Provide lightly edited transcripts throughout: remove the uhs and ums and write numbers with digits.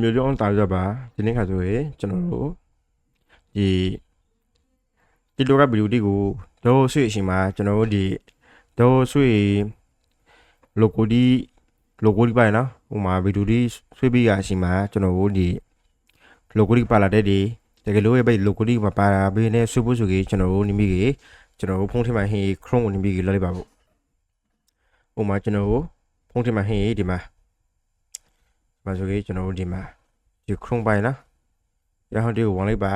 မျိုးကြောင်းတာရပါဒီနေ့ခါဆိုရင်ကျွန်တော်တို့ဒီလိုကဗီဒီယိုတွေကိုတော့ဆွေအချိန်မှာကျွန်တော်တို့ဒီတော့ဆွေlogo ဒီပါနော်ဟိုမှာဗီဒီယိုဒီဆွေပြီးရအချိန်မှာကျွန်တော်တို့ဒီ logo ဒီပါလာတဲ့ဒီတကယ်လို့ပဲ logo ဒီမှာပါလာပြီးနေဆွေဖို့ဆိုကြီးကျွန်တော်တို့နေမိကြီးကျွန်တော်တို့ဖုန်းထဲမှာဟင်း Chrome ကိုနေမိကြီးလောက်လိုက်ပါဘူးဟိုမှာကျွန်တော်တို့ဖုန်းထဲမှာဟင်းဒီမှာဆိုကြီးကျွန်တော်တို့ဒီမှာဒီ Chrome ပိုင်းနော်ရဟန်းတွေကိုဝင်လိုက်ပါ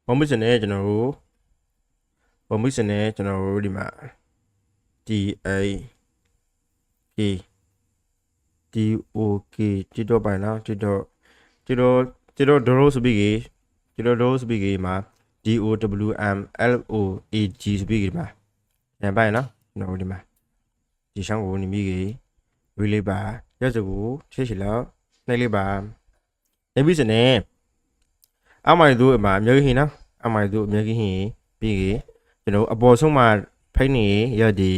ဘုံမစ်စနဲ့ကျွန်တော်တို့ဒီမှာ DOK တိတော့ပိုင်းနော်တိတော့ဒရိုစပီကြီးမှာ DOWMLOAG စပီကြီးမှာပြန်ပိုင်းနော်ကျွန်တော်တို့ဒီမှာဒီရှောင်းကိုနေမိကြီးဝေးလေးပါရစကိုထိရှိလောက်နှိုက်လေးပါနေပြီစနဲ့အမိုင်တို့အမအမျိုးကြီးဟင်းနော်အမိုင်တို့အမျိုးကြီးဟင်းပြီးကြီးကျွန်တော်အပေါ်ဆုံးမှာဖိနေရဒီ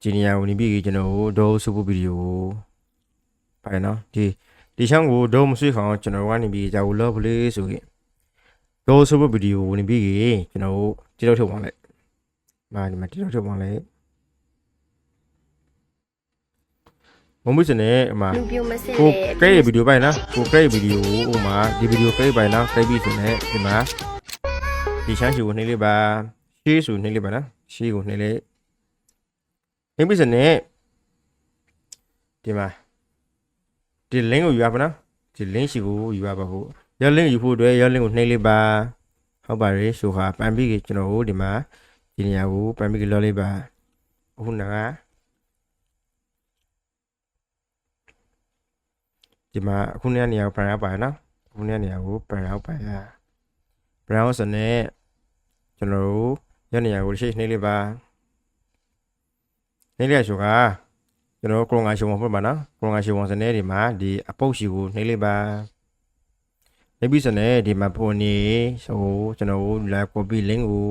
ဂျီနီယာကိုနေပြီးကျွန်တော်တို့စပူဗီဒီယိုပိုင်းနော်ဒီရှောင်းကိုဒိုးမဆွေးခေါင်ကျွန်တော်ကနေပြီးကြာကိုလော့ပလေးဆိုရင်ဒိုးစပူဗီဒီယိုနေပြီးကျွန်တော်တိတော့ထုတ်ပါလိုက်ဒီမှာတိတော့ထုတ်ပါလိုက်မမစနဲ့အမကိုကဲဗီဒီယိုပိုင်းနော်ကိုကဲဗီဒီယိုဟိုမှာဒီဗီဒီယိုကဲပိုင်းနော်ကဲပြီးဆိုနေဒီမှာဒီရှမ်းချီကိုနှိမ့်လေးပါရှေးဆိုနှိမ့်လေးပါနော်ရှေးကိုနှိမ့်လေးနှိမ့်ပြီးစနဲ့ဒီမှာဒီ link ကိုယူရပါနော်ဒီ link ရှိကိုယူရပါဖို့ရ link ယူဖို့အတွက်ရ link ကိုနှိမ့်လေးပါဟုတ်ပါရဲ့ဆိုခါပန်ပြီးကျွန်တော်တို့ဒီမှာဒီနေရာကိုပန်ပြီးလောလေးပါအခုနာဒီမှာအခုနေရာကိုပန်ရပါနော်အခုနေရာကိုပန်ရပါရ brown စနဲ့ကျွန်တော်တို့ရနေရာကိုရှေ့နှိမ့်လေးပါနှိမ့်လေးဆိုခါကျွန်တော်ကရုံငါရှုံဖို့ပါနော်ကရုံငါရှုံစနေဒီမှာဒီအပုတ်ရှိကိုနှိမ့်လိုက်ပါနှိမ့်ပြီးစနေဒီမှာပုံနေဆိုကျွန်တော်လာ copy link ကို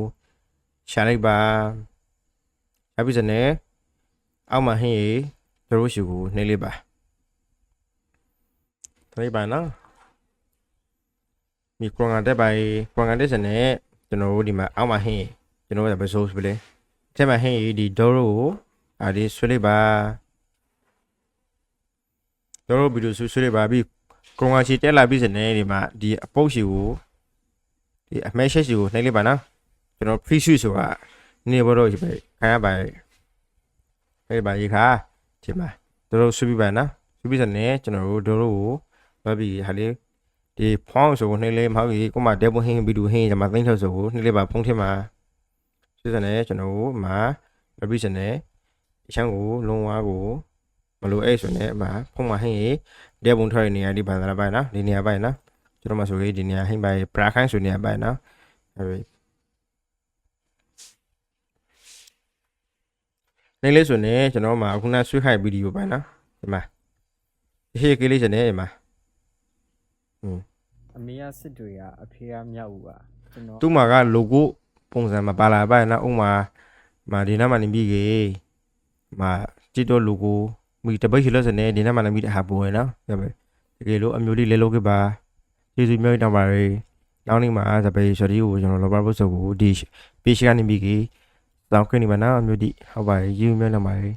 ရှာလိုက်ပါအဲ့ပြီးစနေအောက်မှာဟင်းတို့ရှိကိုနှိမ့်လိုက်ပါနှိမ့်ပါနော်ဒီကရုံငါတက်ပါကရုံငါတက်စနေကျွန်တော်ဒီမှာအောက်မှာဟင်းကျွန်တော်ကဘယ်ဆိုးလဲထဲမှာဟင်းဒီဒိုရိုကိုဒီဆွဲလိုက်ပါတို့ဗီဒီယိုဆွေးလေးပါပြီးကရုံငါချီတက်လာပြီးစနေဒီမှာဒီအပုတ်ရှိကိုဒီအမဲရှက်ရှိကိုနှိမ့်လိုက်ပါနော်ကျွန်တော် free shoot ဆိုတာနေဘောတော့ပဲခံရပါအဲ့ပါရေခါဒီမှာတို့ဆွေးပြီးပါနော်ဆွေးပြီးစနေကျွန်တော်တို့ကိုဘာပြီးဟာလေးဒီဖောင်းဆိုကိုနှိမ့်လေးမဟုတ်ကြီးကိုမတဲပွဟင်းဗီဒီယိုဟင်းဒီမှာသိန်းထောက်ဆိုကိုနှိမ့်လေးပါဖုန်းထဲမှာဆွေးစနေကျွန်တော်တို့မှာဘာပြီးစနေအချမ်းကိုလုံးဝကိုမလို့အဲ့ဆိုနေမှာဖုန်းမှာဟင်းဒီဘုံထွက်နေရဒီဘာသာပိုင်းနော်ဒီနေရာပိုင်းနော်ကျွန်တော်မဆိုရေးဒီနေရာဟင်းပိုင်းပရာခိုင်းဆိုနေရာပိုင်းနော်အဲ့နေလေးဆိုနေကျွန်တော်မှာခုနဆွေးခိုင်ဗီဒီယိုပိုင်းနော်ဒီမှာဟေးကလေးစနေဒီမှာအမေကစစ်တွေကအဖေကမြောက်ဦးပါကျွန်တော်သူ့မှာက logo ပုံစံမှာပါလာပိုင်းနော်ဥမာဒီနားမှာနေပြီးကြီးမှာကြည့်တော့ logoမိတပိတ်ရှိလို့စနေဒီနေ့မှလည်းမိတဲ့ဟာပေါ်ရနော်တကယ်လို့အမျိုးလေးလဲလို့ခဲ့ပါကျေးဇူးများတောင်းပါရယ်နောက်နေ့မှာစပယ်ရှော်ဒီကိုကျွန်တော်လောပါဖို့ဆိုကိုဒီ page ကနေပြီးကြီးတောင်းခွင့်နေပါနော်အမျိုးဒီဟုတ်ပါရဲ့ယူမျိုးလောက်ပါရယ်